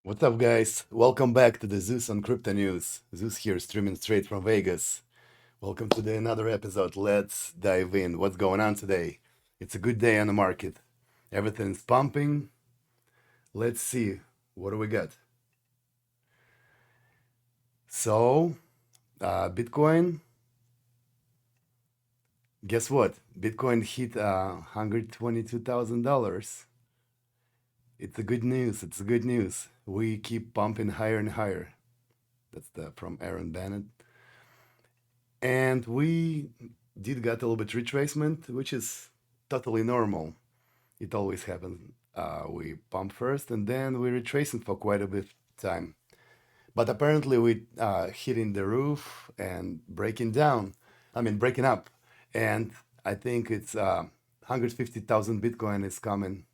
What's up, guys? Welcome back to the Zeus on Crypto News. Zeus here, streaming straight from Vegas. Welcome to another episode. Let's dive in. What's going on today? It's a good day on the market. Everything's pumping. Let's see. What do we got? So, Bitcoin, guess what? Bitcoin hit $122,000. It's a good news. It's a good news. We keep pumping higher and higher. That's the from Aaron Bennett. And we did get a little bit retracement, which is totally normal. It always happens. We pump first and then we retracing for quite a bit of time. But apparently we hitting the roof and breaking down. I mean breaking up. And I think it's 150,000 Bitcoin is coming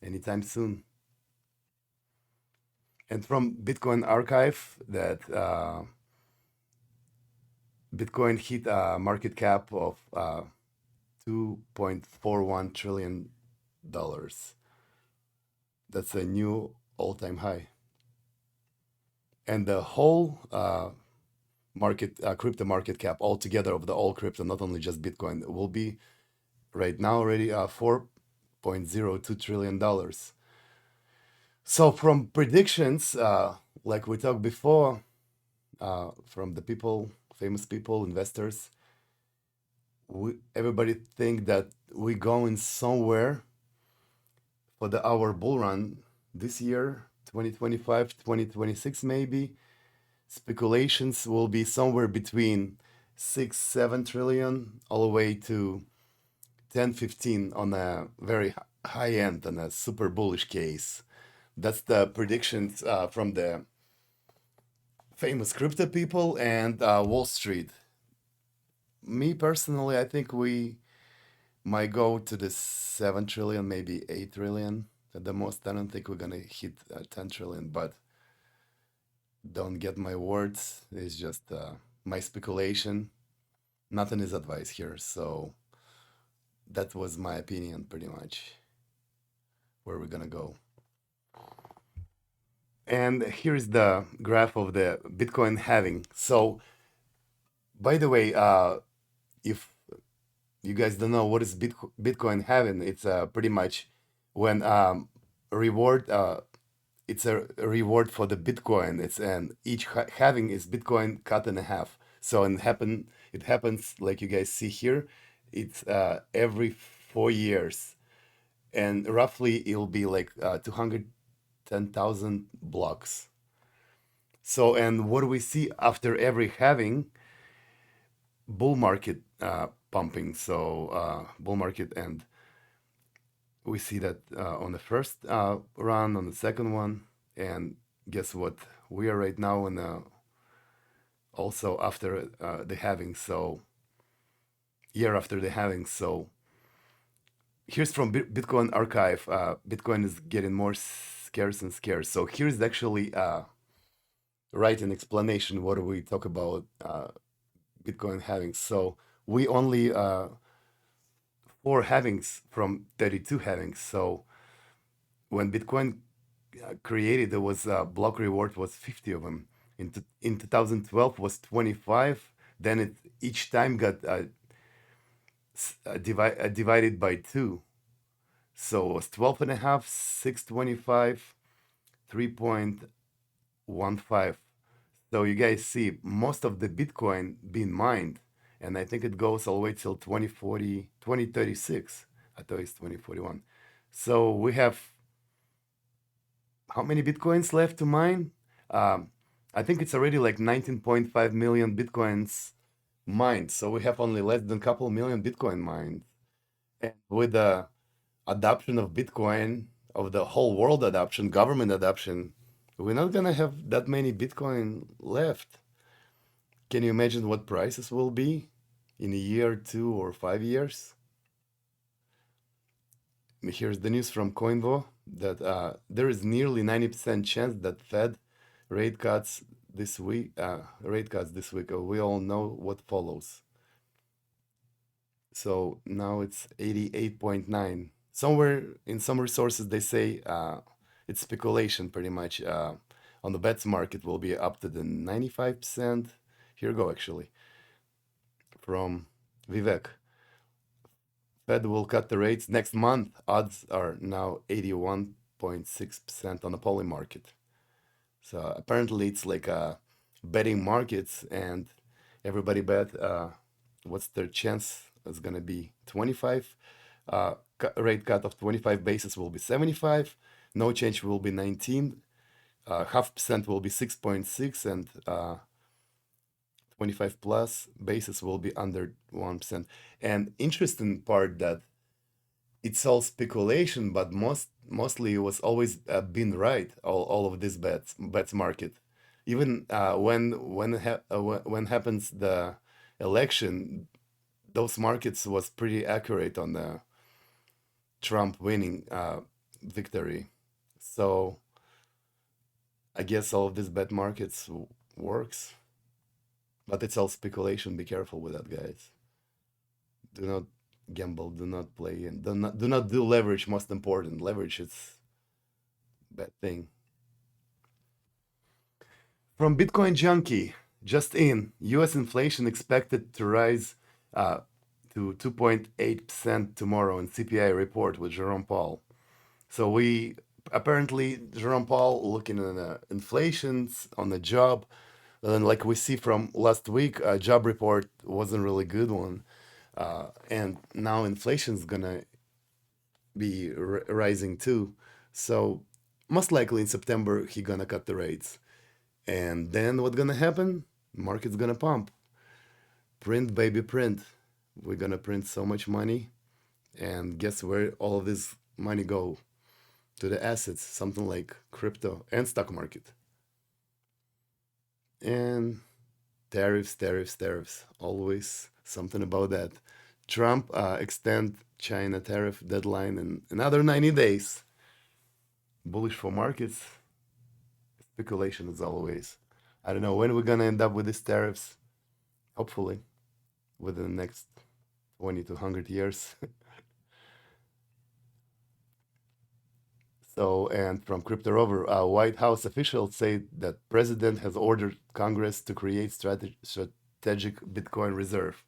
anytime soon. And from Bitcoin archive that Bitcoin hit a market cap of $2.41 trillion. That's a new all-time high. And the whole crypto market cap altogether of the all crypto, not only just Bitcoin, will be right now already $4.02 trillion. So from predictions, like we talked before, from the people, famous people, investors, everybody think that we going somewhere for our bull run this year, 2025, 2026 maybe. Speculations will be somewhere between 6, 7 trillion all the way to 10, 15 on a very high end on a super bullish case. That's the predictions from the famous crypto people and Wall Street. Me personally, I think we might go to the 7 trillion, maybe 8 trillion at the most. I don't think we're gonna hit 10 trillion, but don't get my words. It's just my speculation. Nothing is advice here. So that was my opinion, pretty much, where we're gonna go. And here's the graph of the Bitcoin halving. So, by the way, if you guys don't know what is Bitcoin halving, it's pretty much when reward it's a reward for the Bitcoin. It's and each halving is Bitcoin cut in half. So it happens like you guys see here. It's every 4 years, and roughly it'll be like 210,000 blocks. So and what do we see after every halving? Bull market pumping. So bull market, and we see that on the first run, on the second one, and guess what? We are right now in also after the halving. So year after the halving. So here's from Bitcoin archive. Bitcoin is getting more scarce and scarce. So here's actually right an explanation. What do we talk about Bitcoin halving? So we only 4 halvings from 32 halvings. So when Bitcoin created, there was block reward was 50 of them. In 2012 was 25. Then it each time got divided by two. So it was 12 and a half, 625, 3.15. So you guys see most of the Bitcoin being mined. And I think it goes all the way till 2040, 2036. I thought it's 2041. So we have how many Bitcoins left to mine? Um, I think it's already like 19.5 million Bitcoins mined. So we have only less than a couple million Bitcoin mined. And with the adoption of Bitcoin, of the whole world adoption, government adoption, we're not gonna have that many Bitcoin left. Can you imagine what prices will be in a year, 2 or 5 years? Here's the news from Coinvo that there is nearly 90% chance that Fed rate cuts this week. Rate cuts this week. We all know what follows. So now it's 88.9. Somewhere in some resources they say it's speculation, pretty much. on the bets market will be up to the 95%. Here you go, actually, from Vivek. Fed will cut the rates next month. Odds are now 81.6% on the poly market. So apparently it's like betting markets, and everybody bet what's their chance is gonna be 25. Rate cut of 25 basis will be 75. No change will be 19. Half percent will be 6.6, and 25 plus basis will be under 1%. And interesting part that it's all speculation, but mostly it was always been right. All of this bets market, even when happens the election, those markets was pretty accurate on the Trump winning victory. So I guess all of this bet markets works, but it's all speculation. Be careful with that, guys. Do not gamble. Do not play, and do not do leverage. Most important, leverage is bad thing. From Bitcoin Junkie, just in, U.S. inflation expected to rise to 2.8% tomorrow in CPI report with Jerome Powell. So we apparently Jerome Powell looking at inflations on the job, and like we see from last week, job report wasn't really good one, and now inflation's gonna be rising too. So most likely in September he gonna cut the rates, and then what's gonna happen? Market's gonna pump, print baby print. We're gonna print so much money, and guess where all of this money go? To the assets, something like crypto and stock market. And tariffs, tariffs, tariffs. Always something about that. Trump extend China tariff deadline in another 90 days. Bullish for markets. Speculation as always. I don't know when we're gonna end up with these tariffs. Hopefully, within the next 20 to 100 years. So, and from Crypto Rover, White House officials say that president has ordered Congress to create strategic Bitcoin reserve.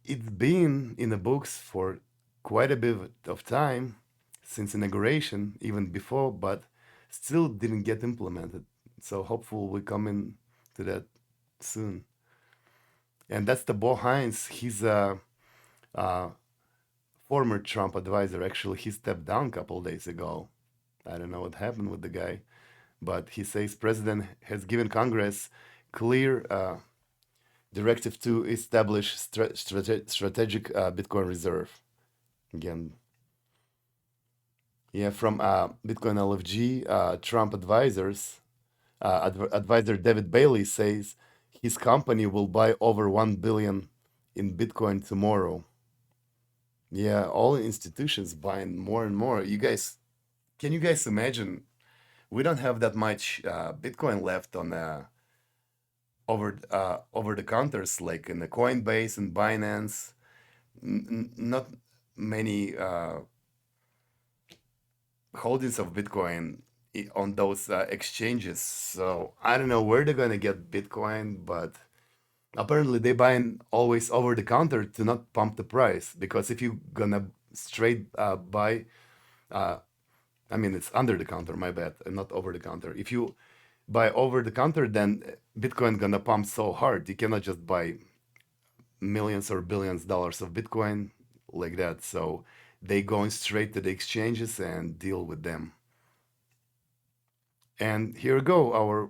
It's been in the books for quite a bit of time since inauguration, even before, but still didn't get implemented. So hopefully we come in to that soon. And that's the Bo Hines. He's a former Trump advisor. Actually, he stepped down a couple days ago. I don't know what happened with the guy, but he says president has given Congress clear directive to establish strategic Bitcoin reserve. Again, yeah, from Bitcoin LFG, Trump advisor David Bailey says his company will buy over 1 billion in Bitcoin tomorrow. Yeah, all institutions buying more and more. Can you guys imagine? We don't have that much Bitcoin left on over the counters like in the Coinbase and Binance. Not many holdings of Bitcoin on those exchanges. So I don't know where they're gonna get Bitcoin, but apparently they buying always over the counter to not pump the price, because if you gonna straight buy, uh, I mean it's under the counter, my bad, and not over the counter. If you buy over the counter, then Bitcoin gonna pump so hard you cannot just buy millions or billions dollars of Bitcoin like that. So they going straight to the exchanges and deal with them. And here we go, our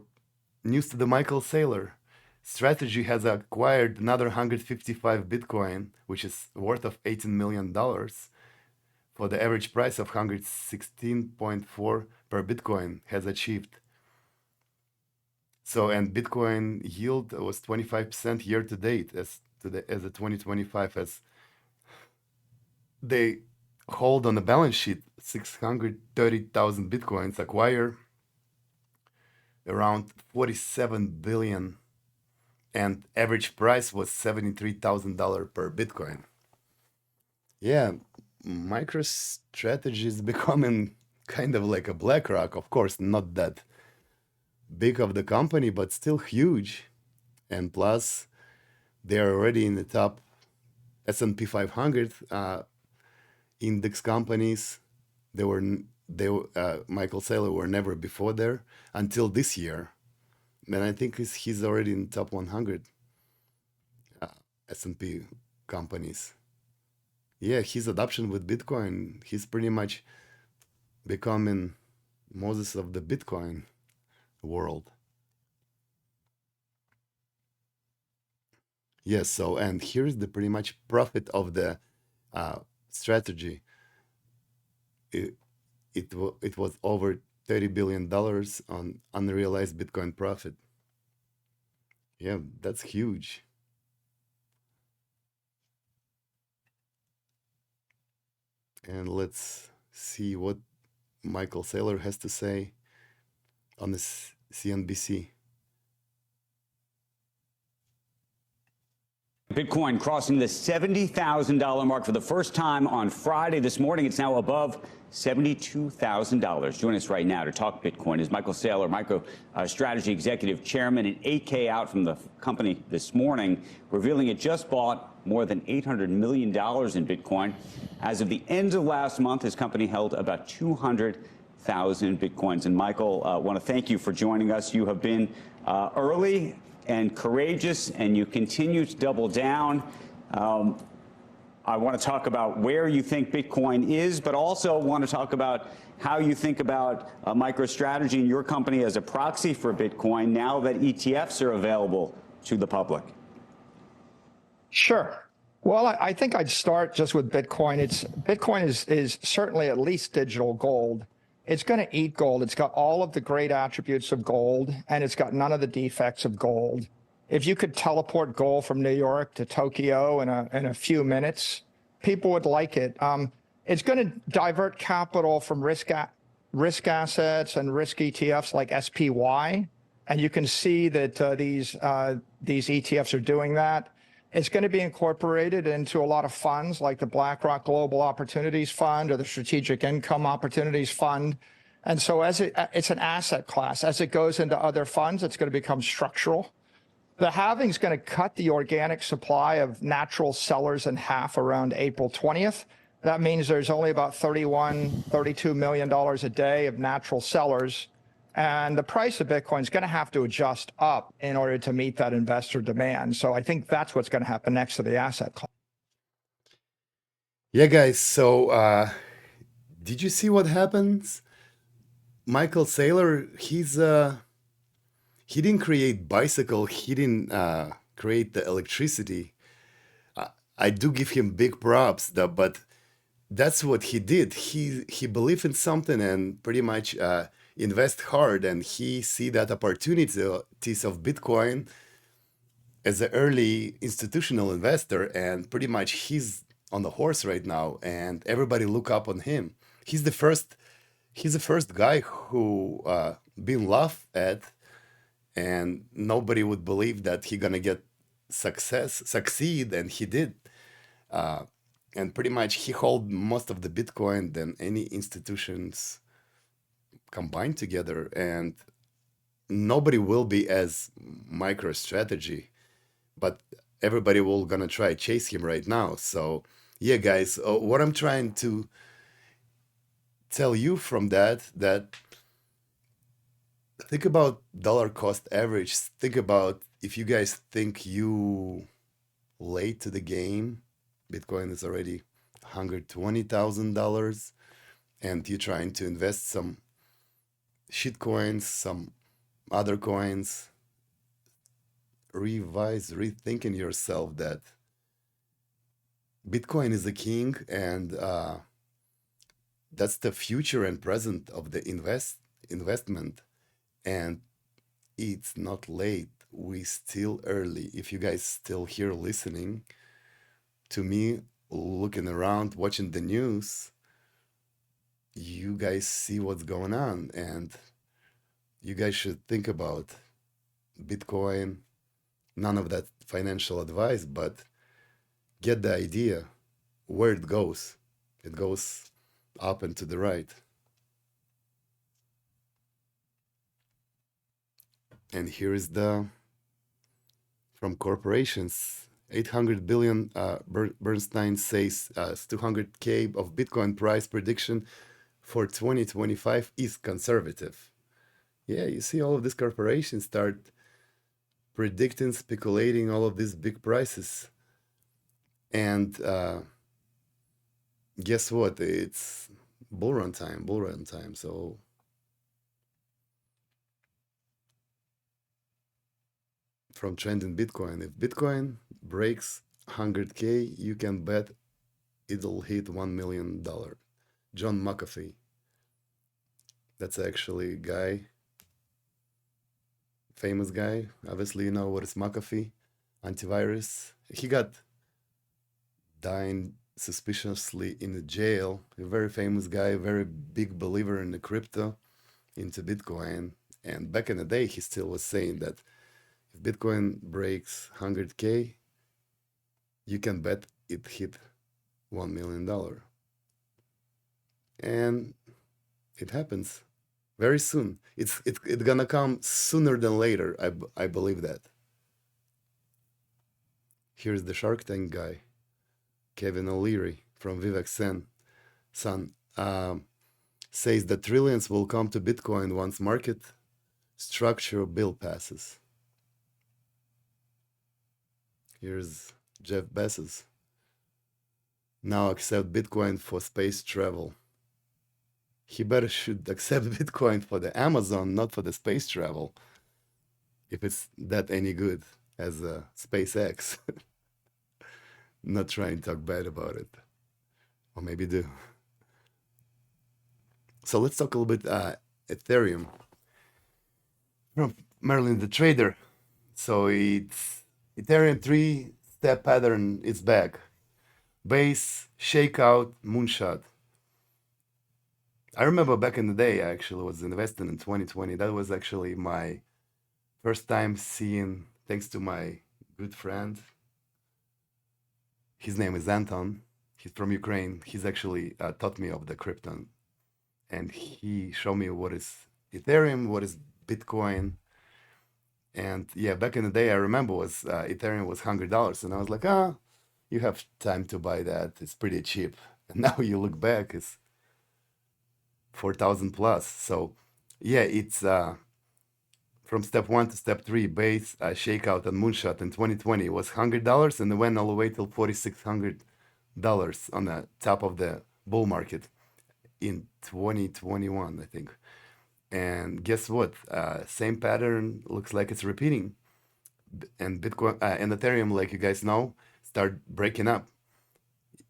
news to the Michael Saylor. Strategy has acquired another 155 Bitcoin, which is worth of $18 million for the average price of 116.4 per Bitcoin has achieved. So, and Bitcoin yield was 25% year to date as a 2025, as they hold on the balance sheet 630,000 Bitcoins, acquire around 47 billion, and average price was $73,000 per Bitcoin. Yeah, MicroStrategy is becoming kind of like a BlackRock. Of course, not that big of the company, but still huge. And plus, they're already in the top S&P 500 index companies. Michael Saylor were never before there until this year. And I think he's already in top 100 S&P companies. Yeah, his adoption with Bitcoin, he's pretty much becoming Moses of the Bitcoin world. Yes, so and here's the pretty much profit of the strategy. It, it was over $30 billion on unrealized Bitcoin profit. Yeah, that's huge. And let's see what Michael Saylor has to say on this CNBC. Bitcoin crossing the $70,000 mark for the first time on Friday. This morning, it's now above $72,000. Joining us right now to talk Bitcoin is Michael Saylor, MicroStrategy Executive Chairman, an 8K out from the company this morning, revealing it just bought more than $800 million in Bitcoin. As of the end of last month, his company held about 200,000 Bitcoins. And Michael, I want to thank you for joining us. You have been early and courageous, and you continue to double down. I want to talk about where you think Bitcoin is, but also want to talk about how you think about MicroStrategy and your company as a proxy for Bitcoin now that ETFs are available to the public. Sure. Well, I think I'd start just with Bitcoin. Bitcoin is certainly at least digital gold. It's going to eat gold. It's got all of the great attributes of gold, and it's got none of the defects of gold. If you could teleport gold from New York to Tokyo in a few minutes, people would like it. It's going to divert capital from risk assets and risk ETFs like SPY, and you can see that these ETFs are doing that. It's going to be incorporated into a lot of funds like the BlackRock Global Opportunities Fund or the Strategic Income Opportunities Fund. And so it's an asset class. As it goes into other funds, it's going to become structural. The halving is going to cut the organic supply of natural sellers in half around April 20th. That means there's only about $32 million a day of natural sellers. And the price of Bitcoin is going to have to adjust up in order to meet that investor demand. So I think that's what's going to happen next to the asset class. Yeah, guys. So, did you see what happens? Michael Saylor, he didn't create bicycle. He didn't create the electricity. I do give him big props, but that's what he did. He believed in something and pretty much invest hard, and he see that opportunities of Bitcoin as an early institutional investor, and pretty much he's on the horse right now, and everybody look up on him. He's the first guy who been laughed at, and nobody would believe that he gonna get succeed, and he did. And pretty much he hold most of the Bitcoin than any institutions combined together, and nobody will be as MicroStrategy, but everybody will gonna try chase him right now. So yeah, guys, what I'm trying to tell you from that think about dollar cost average. Think about if you guys think you late to the game, Bitcoin is already $120,000, and you're trying to invest some shit coins, some other coins. Rethinking yourself that Bitcoin is the king, and that's the future and present of the investment. And it's not late. We still early. If you guys still here listening to me, looking around, watching the news, you guys see what's going on, and you guys should think about Bitcoin. None of that financial advice, but get the idea where it goes. It goes up and to the right. And here is the from corporations. 800 billion. Bernstein says 200K of Bitcoin price prediction for 2025 is conservative. Yeah, you see all of these corporations start predicting, speculating all of these big prices. And guess what? It's bull run time, bull run time. So from trend in Bitcoin, if Bitcoin breaks 100K, you can bet it'll hit $1 million. John McAfee. That's actually a guy, famous guy. Obviously, you know what is McAfee, antivirus. He got dying suspiciously in the jail. A very famous guy, very big believer in the crypto, into Bitcoin. And back in the day, he still was saying that if Bitcoin breaks 100K, you can bet it hit $1 million. And it happens very soon. It's gonna come sooner than later. I believe that. Here's the Shark Tank guy, Kevin O'Leary from Vivek Sun, says that trillions will come to Bitcoin once market structure bill passes. Here's Jeff Bezos. Now accept Bitcoin for space travel. He better should accept Bitcoin for the Amazon, not for the space travel. If it's that any good as a SpaceX. Not trying to talk bad about it. Or maybe do. So let's talk a little bit Ethereum. From Merlin the Trader. So it's Ethereum 3-step pattern is back. Base, shakeout, moonshot. I remember back in the day, I actually was investing in 2020. That was actually my first time seeing, thanks to my good friend. His name is Anton. He's from Ukraine. He's actually taught me of the crypto. And he showed me what is Ethereum, what is Bitcoin. And yeah, back in the day, I remember was Ethereum was $100. And I was like, you have time to buy that. It's pretty cheap. And now you look back, it's 4,000 plus. So yeah, it's from step 1 to step 3, base, shakeout, and moonshot in 2020 was $100, and it went all the way till $4,600 on the top of the bull market in 2021, I think. And guess what? Same pattern looks like it's repeating. And Bitcoin and Ethereum, like you guys know, start breaking up.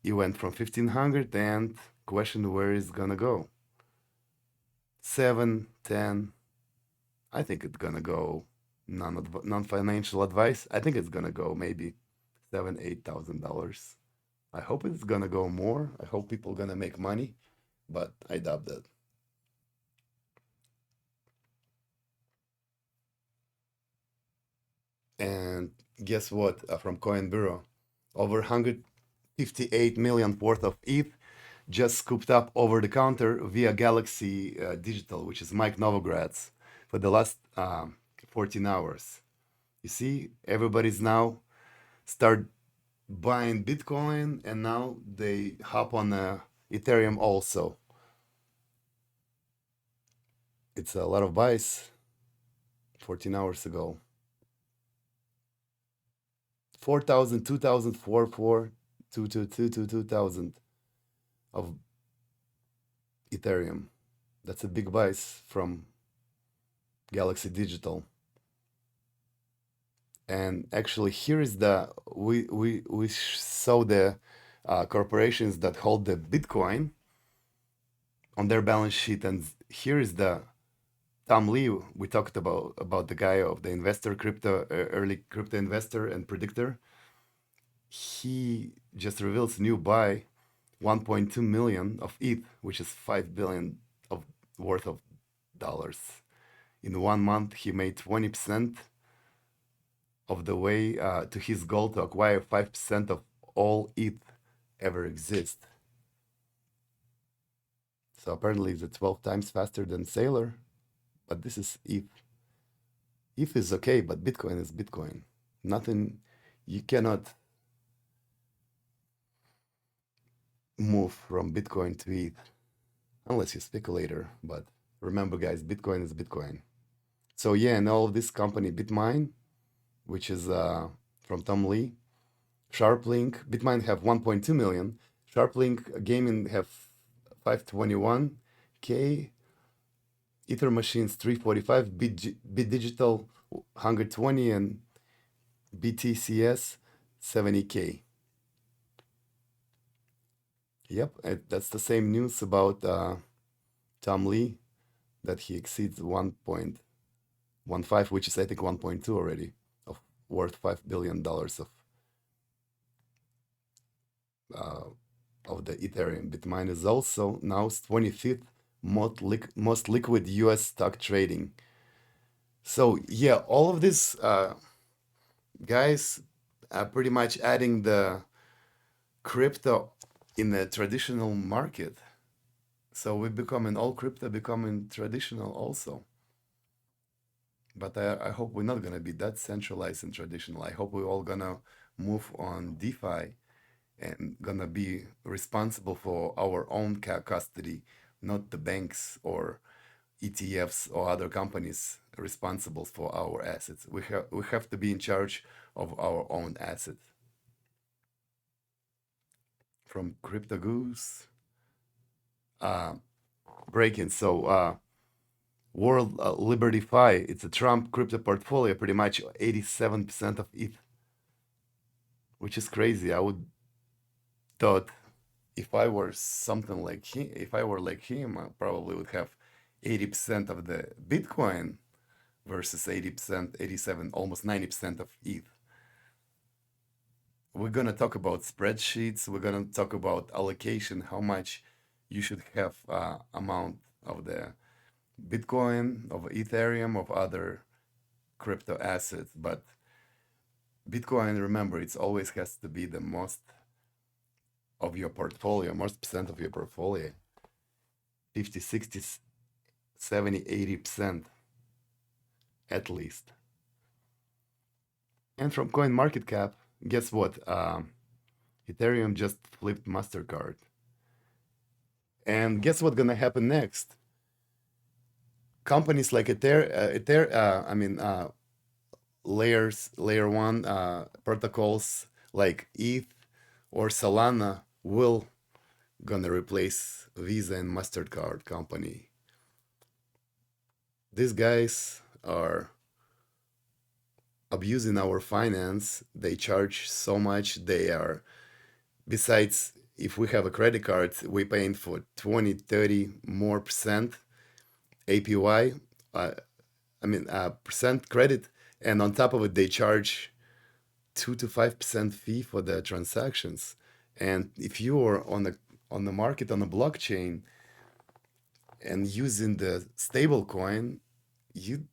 You went from 1,500 and question where it's gonna go. 7, 10. I think it's gonna go non-financial advice. I think it's gonna go maybe $7,000-8,000. I hope it's gonna go more. I hope people gonna make money, but I doubt that. And guess what? From Coin Bureau, over 158 million worth of ETH just scooped up over the counter via Galaxy Digital, which is Mike Novogratz, for the last 14 hours. You see, everybody's now start buying Bitcoin, and now they hop on Ethereum also. It's a lot of buys 14 hours ago. 4,000, 2,000, 4, 2,000 of Ethereum. That's a big buys from Galaxy Digital. And actually, here is the we saw the corporations that hold the Bitcoin on their balance sheet, and here is the Tom Lee. We talked about the guy of the investor, crypto early crypto investor and predictor. He just reveals new buy 1.2 million of ETH, which is 5 billion of worth of dollars. In 1 month, he made 20% of the way to his goal to acquire 5% of all ETH ever exist. So apparently it's 12 times faster than Saylor, but this is ETH. ETH is okay, but Bitcoin is Bitcoin. Nothing, you cannot move from Bitcoin to ETH unless you're a speculator. But remember, guys, Bitcoin is Bitcoin. So yeah, and all of this company, Bitmine, which is from Tom Lee, SharpLink, Bitmine have 1.2 million. SharpLink Gaming have 521K. Ether Machines 345, Bit Digital 120, and BTCS 70K. Yep, that's the same news about Tom Lee, that he exceeds 1.15, which is I think 1.2 already, of worth $5 billion uh, of the Ethereum. Bitmine is also now 25th most liquid US stock trading. So yeah, all of this guys pretty much adding the crypto in the traditional market. So we becoming all crypto becoming traditional also. But I hope we're not gonna be that centralized and traditional. I hope we're all gonna move on DeFi and gonna be responsible for our own custody, not the banks or ETFs or other companies responsible for our assets. We have to be in charge of our own assets. From Crypto Goose, breaking. So World Liberty Fi, it's a Trump crypto portfolio, pretty much 87% of ETH, which is crazy. I would thought if I were something like him, if I were like him, I probably would have 80% of the Bitcoin versus 80%, 87, almost 90% of ETH. We're gonna talk about spreadsheets. We're gonna talk about allocation, how much you should have amount of the Bitcoin, of Ethereum, of other crypto assets. But Bitcoin, remember, it always has to be the most of your portfolio, most percent of your portfolio. 50, 60, 70, 80% at least. And from CoinMarketCap, guess what? Ethereum just flipped MasterCard. And guess what's gonna happen next? Companies like layer one protocols like ETH or Solana will gonna replace Visa and MasterCard company. These guys are abusing our finance. They charge so much. They are, besides, if we have a credit card, we paying for 20, 30 more percent APY, percent credit, and on top of it, they charge 2 to 5% fee for the transactions. And if you are on the market on the blockchain and using the stable coin, you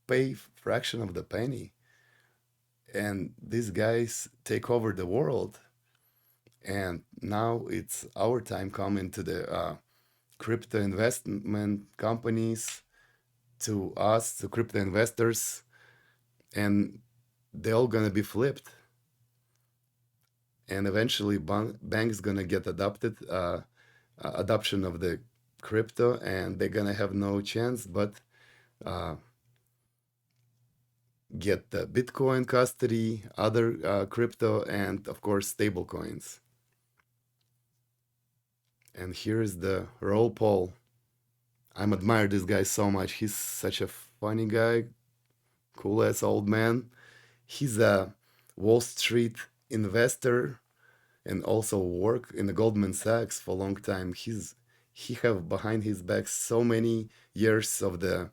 pay fraction of the penny. And these guys take over the world. And now it's our time coming to the crypto investment companies, to us, to crypto investors, and they're all gonna be flipped. And eventually, banks gonna get adoption of the crypto, and they're gonna have no chance but get the Bitcoin custody, other crypto, and of course stable coins. And here is the roll poll. I'm admire this guy so much. He's such a funny guy, cool ass old man. He's a Wall Street investor and also work in the Goldman Sachs for a long time. He have behind his back so many years of the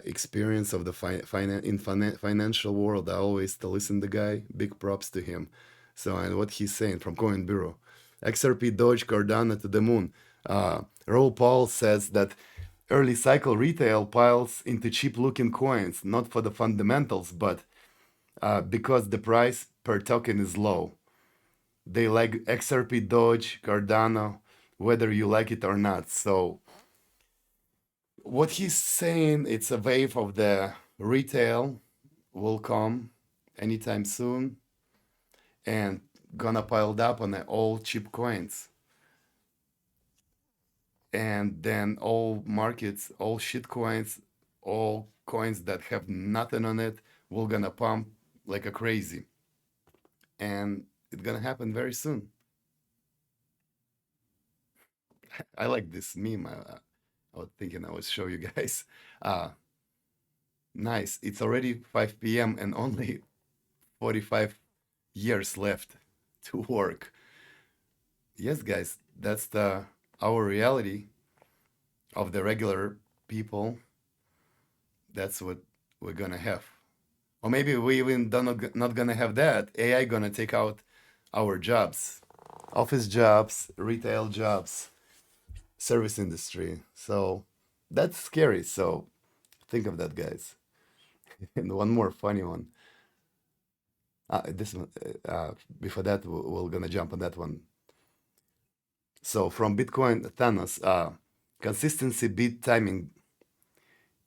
experience of the financial world. I always to listen to the guy. Big props to him. So, and what he's saying from Coin Bureau, XRP, Doge, Cardano to the moon. Raoul Paul says that early cycle retail piles into cheap looking coins, not for the fundamentals, but because the price per token is low. They like XRP, Doge, Cardano, whether you like it or not. So what he's saying, it's a wave of the retail will come anytime soon and gonna piled up on the all cheap coins. And then all markets, all shit coins, all coins that have nothing on it will gonna pump like a crazy. And it's gonna happen very soon. I like this meme. I was thinking I would show you guys. Uh, nice. It's already 5 p.m. and only 45 years left to work. Yes, guys, that's the our reality of the regular people. That's what we're gonna have. Or maybe we even not gonna have that. AI gonna take out our jobs, office jobs, retail jobs, service industry. So that's scary. So think of that, guys. And one more funny one. This one. Before that, we're gonna jump on that one. So from Bitcoin Thanos, consistency beat timing.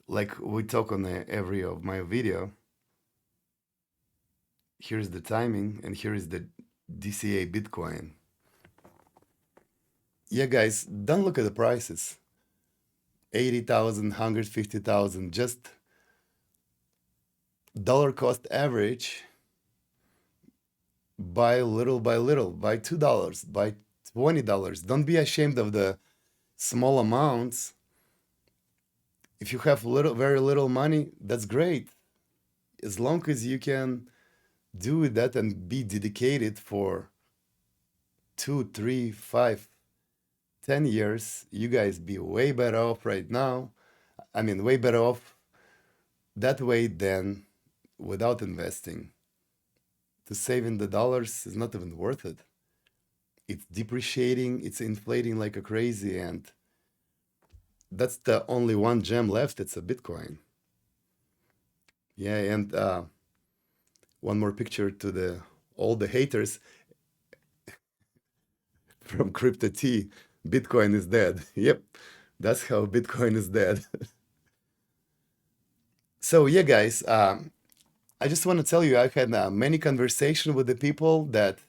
Like we talk on every of my video. Here's the timing, and here is the DCA Bitcoin. Yeah, guys, don't look at the prices. 80,000, 150,000, just dollar cost average. Buy little by little, buy $2, buy $20. Don't be ashamed of the small amounts. If you have very little money, that's great. As long as you can do that and be dedicated for 2, 3, 5, 10 years, you guys be way better off right now. I mean, way better off that way than without investing. To saving the dollars is not even worth it. It's depreciating, it's inflating like a crazy, and that's the only one gem left. It's a Bitcoin. Yeah, and one more picture to the all the haters from Crypto T. Bitcoin is dead. Yep, that's how Bitcoin is dead. So yeah, guys, I just want to tell you, I've had many conversations with the people that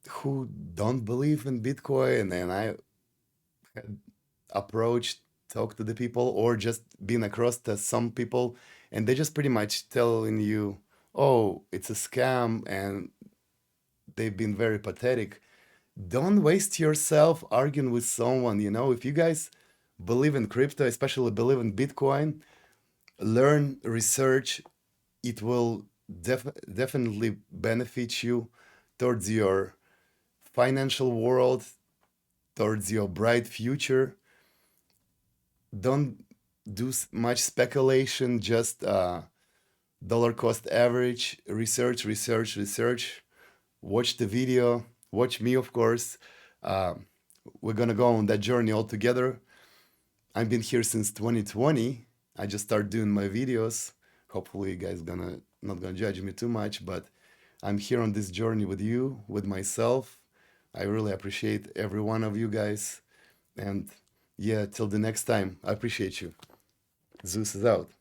who don't believe in Bitcoin, and I had approached, talked to the people, or just been across to some people, and they just pretty much telling you, "Oh, it's a scam," and they've been very pathetic. Don't waste yourself arguing with someone. You know, if you guys believe in crypto, especially believe in Bitcoin, learn, research. It will definitely benefit you towards your financial world, towards your bright future. Don't do much speculation, just dollar cost average, research, research, research. Watch the video, watch me, of course. Uh, we're gonna go on that journey all together. I've been here since 2020. I just started doing my videos. Hopefully, you guys gonna not gonna judge me too much, but I'm here on this journey with you, with myself. I really appreciate every one of you guys. And yeah, till the next time, I appreciate you. Zeus is out.